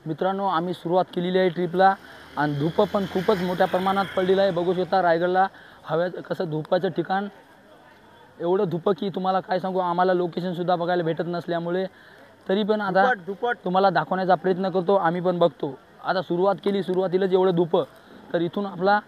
मित्रांनो आम्ही सुरुवात केलेली आहे ट्रिपला आणि धूप पण खूपच मोठ्या प्रमाणात पडलेला आहे। बघू शकता रायगडला हव्यात कसं धुपाचं ठिकाण एवढं धूप की तुम्हाला काय सांगू, आम्हाला लोकेशन सुद्धा बघायला भेटत नसल्यामुळे तरी पण आता तुम्हाला दाखवण्याचा प्रयत्न करतो। आम्ही पण बघतो आता सुरुवात केली, सुरुवातीलाच एवढं धूप, तर इथून आपला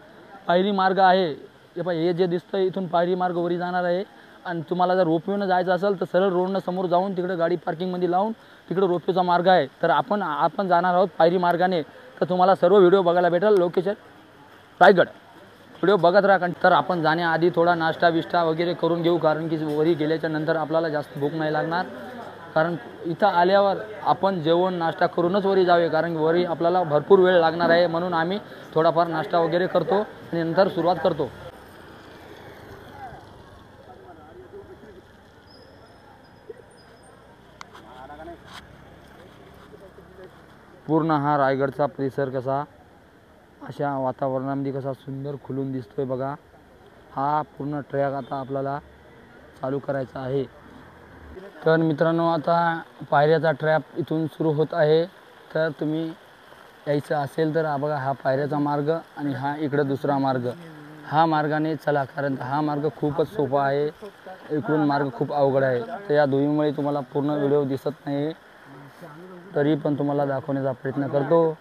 पायरी मार्ग आहे। हे जे दिसतं इथून पायरी मार्ग वरी जाणार आहे आणि तुम्हाला जर रोपवेनं जायचं असेल तर सरळ रोडनं समोर जाऊन तिकडे गाडी पार्किंगमध्ये लावून तिकडे रोपवेचा मार्ग आहे। तर आपण जाणार आहोत पायरी मार्गाने। तर तुम्हाला सर्व व्हिडिओ बघायला भेटेल लोकेशन रायगड, व्हिडिओ बघत राहा। तर आपण जाण्याआधी थोडा नाश्ता बिष्टा वगैरे करून घेऊ, कारण की वरी गेल्याच्या नंतर आपल्याला जास्त भूक नाही लागणार। कारण इथं आल्यावर आपण जेवण नाश्ता करूनच वरी जावे, कारण की वरी आपल्याला भरपूर वेळ लागणार आहे। म्हणून आम्ही थोडाफार नाश्ता वगैरे करतो आणि नंतर सुरुवात करतो। पूर्ण हा रायगडचा परिसर कसा अशा वातावरणामध्ये कसा सुंदर खुलून दिसतोय बघा। हा पूर्ण ट्रॅक आता आपल्याला चालू करायचा आहे। तर मित्रांनो आता पायऱ्याचा ट्रॅप इथून सुरू होत आहे। तर तुम्ही यायचं असेल तर बघा हा पायऱ्याचा मार्ग आणि हा इकडे दुसरा मार्ग, हा मार्गाने चला, कारण हा मार्ग खूपच सोपा आहे, इकडून मार्ग खूप अवघड आहे। तर या धुळीमुळे तुम्हाला पूर्ण व्हिडिओ दिसत नाही, तरी पण तुम्हाला दाखवण्याचा प्रयत्न करतो।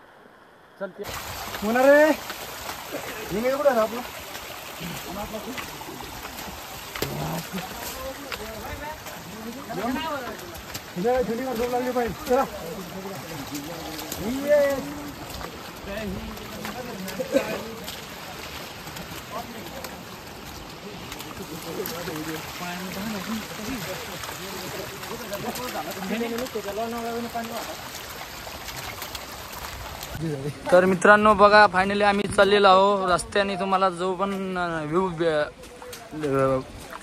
तर मित्रांनो बघा फायनली आम्ही चाललेलो आहो रस्त्याने। तुम्हाला जो पण व्ह्यू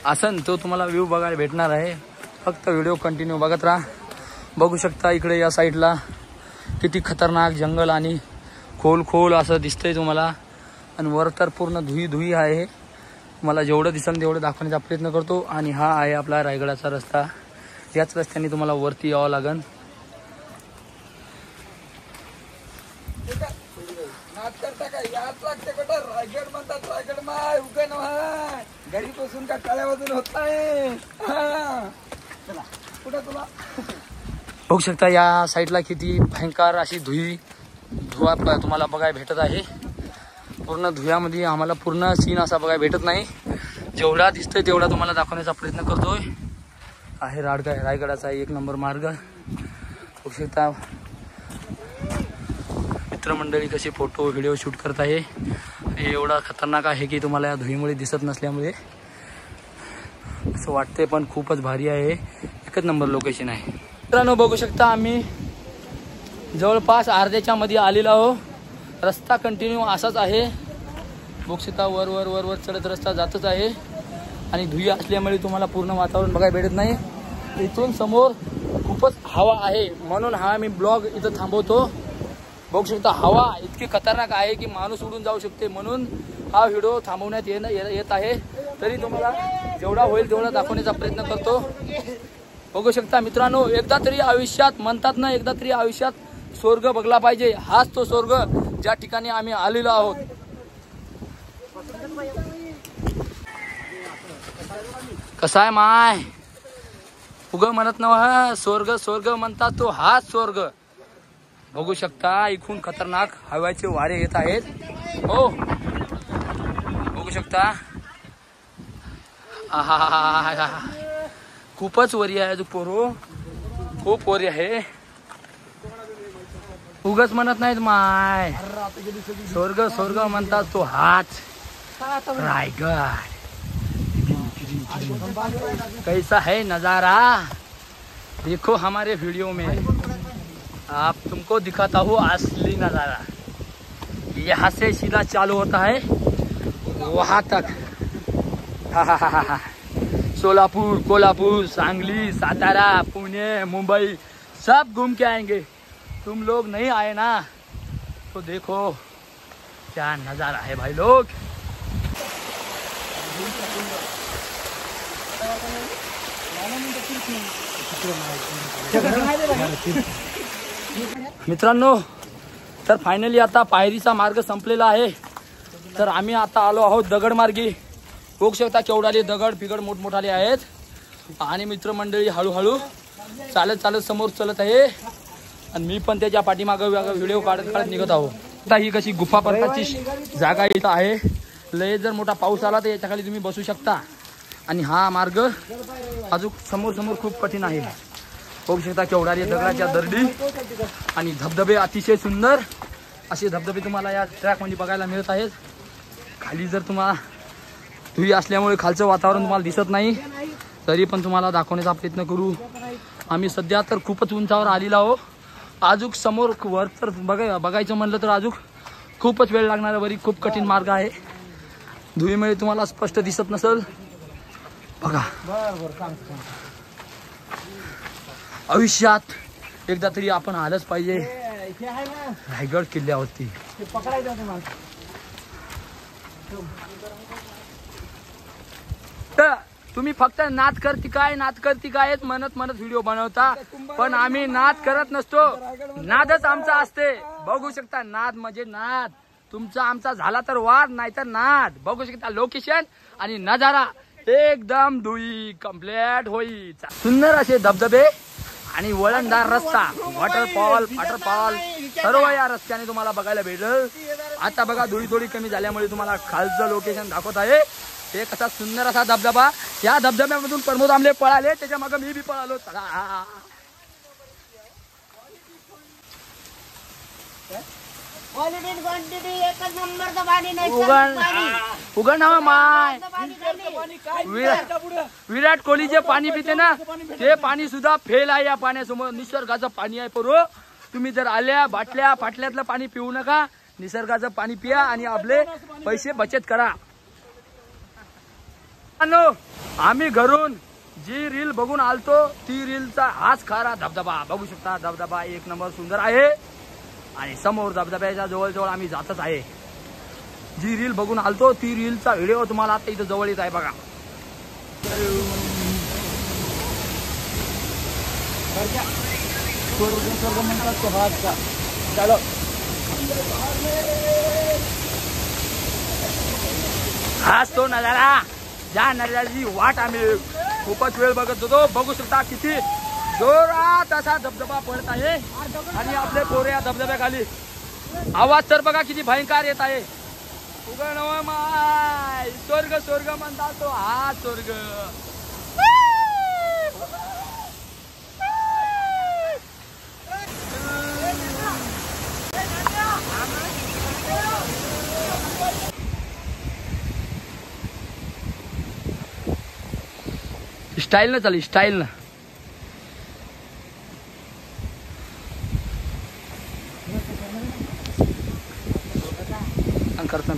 असन तो तुम्हाला व्ह्यू बघायला भेटणार आहे, फक्त व्हिडिओ कंटिन्यू बघत राहा। बघू शकता इकडे या साईडला किती खतरनाक जंगल आणि खोल असं दिसतंय तुम्हाला, आणि वर तर पूर्ण धुई आहे। मला जेवढं दिसेल तेवढं दाखवण्याचा प्रयत्न करतो। आणि हा आहे आपला रायगडाचा रस्ता, याच रस्त्याने तुम्हाला वरती यावं लागेल। रायगड म्हणतात, रायगड माय उगा नव्हा घरी बसून का टाळ्या वाजून होत आहे। तुला बघू शकता या साईडला किती भयंकर अशी धुवा तुम्हाला बघायला भेटत आहे। पूर्ण धुव्यामध्ये आम्हाला पूर्ण सीन असा बघायला भेटत नाही, जेवढा दिसतोय तेवढा तुम्हाला दाखवण्याचा प्रयत्न करतोय। आहे रायगडाचा एक नंबर मार्ग। बघू शकता मित्रमंडळी कसे फोटो व्हिडिओ शूट करत आहे। हे एवढा खतरनाक आहे की तुम्हाला या धुळीमुळे दिसत नसल्यामुळे असं वाटतंय, पण खूपच भारी आहे, एकच नंबर लोकेशन आहे। मित्रांनो बघू शकता आम्ही जवळपास अर्ध्याच्या मध्ये आलेलो आहो। रस्ता कंटिन्यू असाच आहे, बघू शकता वर चढत रस्ता जातच आहे आणि धुळी असल्यामुळे तुम्हाला पूर्ण वातावरण बघायला भेटत नाही। इथून समोर खूपच हवा आहे, म्हणून हा मी ब्लॉग इथं थांबवतो। बघू शकता हवा इतकी खतरनाक आहे की माणूस उडून जाऊ शकते, म्हणून हा व्हिडिओ थांबवण्यात येत आहे। तरी तुम्हाला जेवढा होईल तेवढा दाखवण्याचा प्रयत्न करतो। बघू शकता मित्रांनो, एकदा तरी आयुष्यात म्हणतात ना, एकदा तरी आयुष्यात स्वर्ग बघला पाहिजे। हाच तो स्वर्ग ज्या ठिकाणी आम्ही आलेलो आहोत। कसा आहे माय उग म्हणत नव्हा स्वर्ग म्हणतात तो हाच स्वर्ग। बघू शकता इथून खतरनाक हवेचे वारे येत आहेत। हो बघू शकता खूपच वरी आहे जो पोरो, खूप वरी आहे। उगच म्हणत नाहीत माय स्वर्ग म्हणतात तो हाच रायगड। कैसा है नजारा देखो हमारे वीडियो में, आप तुमको दिखाता हूँ असली नज़ारा। यहाँ से सीधा चालू होता है वहाँ तक। सोलापुर, कोल्हापुर, सांगली, सातारा, पुणे, मुंबई सब घूम के आएंगे। तुम लोग नहीं आए ना तो देखो क्या नज़ारा है भाई लोग। मित्रांनो तर फायनली आता पायरीचा मार्ग संपलेला आहे. तर आम्ही आता आलो आहोत दगड मार्गी. बघू शकता केवढाले दगड बिगड मोठमोठाले आहेत. आणि मित्रमंडळी हळूहळू चालत चालत समोर चलत आहे. आणि मी पण त्याच्या पाठीमागं व्हिडिओ काढत निघत आहो. आता ही कशी गुफा प्रकारची जागा इथं आहे. लय जर मोठा पाऊस आला तर याच्या खाली तुम्ही बसू शकता. आणि हा मार्ग अजून समोर समोर खूप कठीण आहे. बघू शकता केवढाले दगडाच्या दरडी आणि धबधबे अतिशय सुंदर असे धबधबे तुम्हाला या ट्रॅकमध्ये बघायला मिळत आहेत. खाली जर तुम्हाला धुळी असल्यामुळे खालचं वातावरण तुम्हाला दिसत नाही, तरी पण तुम्हाला दाखवण्याचा प्रयत्न करू. आम्ही सध्या तर खूपच उंचावर आलेलो आहो. अजून समोर वर तर बघायचं म्हणलं तर अजून खूपच वेळ लागणारा वरी खूप कठीण मार्ग आहे. धुळीमुळे तुम्हाला स्पष्ट दिसत नसेल बघा. आयुष्यात एकदा तरी आपण आलंच पाहिजे रायगड किल्ल्यावरती. तुम्ही फक्त नाद करती काय म्हणत व्हिडिओ बनवता, पण आम्ही नाद करत नसतो. नादच आमचा असते. बघू शकता नाद म्हणजे नाद. तुमचा आमचा झाला तर वाद, नाही तर नाद. बघू शकता लोकेशन आणि नजारा एकदम धुई कम्प्लीट होई. सुंदर असे धबधबे आणि वळणदार रस्ता, वॉटरफॉल सर्व या रस्त्याने तुम्हाला बघायला भेटेल. आता बघा धुळी थोडी कमी झाल्यामुळे तुम्हाला खालचं लोकेशन दाखवत आहे. एक असा सुंदर असा धबधबा. या धबधब्यामधून प्रमोद आमले पळाले, त्याच्या मागे मी बी पळालो. उगण माय विराट कोहली जे पाणी पिते ना, ते पाणी सुद्धा फेल आहे या पाण्यासमोर. निसर्गाचं पाणी आहे पोरो. तुम्ही जर आल्या बाटल्या फाटल्यातलं पाणी पिऊ नका. निसर्गाचं पाणी पिया आणि आपले पैसे बचत करा. आम्ही घरून जी रील बघून आलतो ती रीलचा हाच खरा धबधबा. बघू शकता धबधबा एक नंबर सुंदर आहे. आणि समोर धबधब्याच्या जवळ आम्ही जातच आहे. जी रील बघून आलतो ती रीलचा व्हिडिओ तुम्हाला आता इथं जवळ येत आहे बघा. हाच तो नजारा, ज्या नजाऱ्याची वाट आम्ही खूपच वेळ बघत होतो. बघू शकता किती जोरात असा धबधबा पडत आहे. आणि आपले पोरे या धबधब्याखाली. आवाज तर बघा किती भयंकर येत आहे. माय स्वर्ग म्हणतात तो हा स्वर्ग. स्टाईल न चालू स्टाईल न. करतो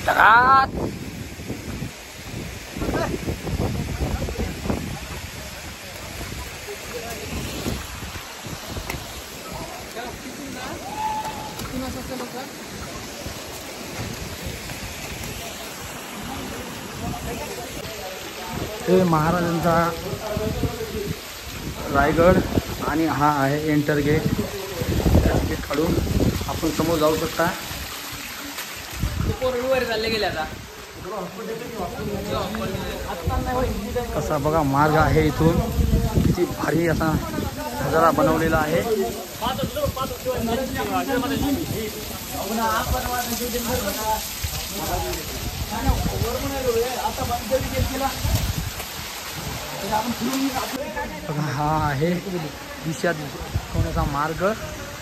जगात हे महाराजांचा रायगड आणि हा आहे एंटर गेट. गेट काढून आपण समोर जाऊ शकता. कसा बघा मार्ग आहे इथून. किती भारी असा नजारा बनवलेला आहे. हा आहे दिशा दाखवण्याचा मार्ग.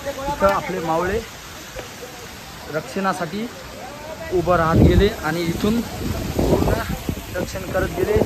इथं आपले मावळे रक्षणासाठी उभं राहत गेले आणि इथून पूर्ण रक्षण करत गेले.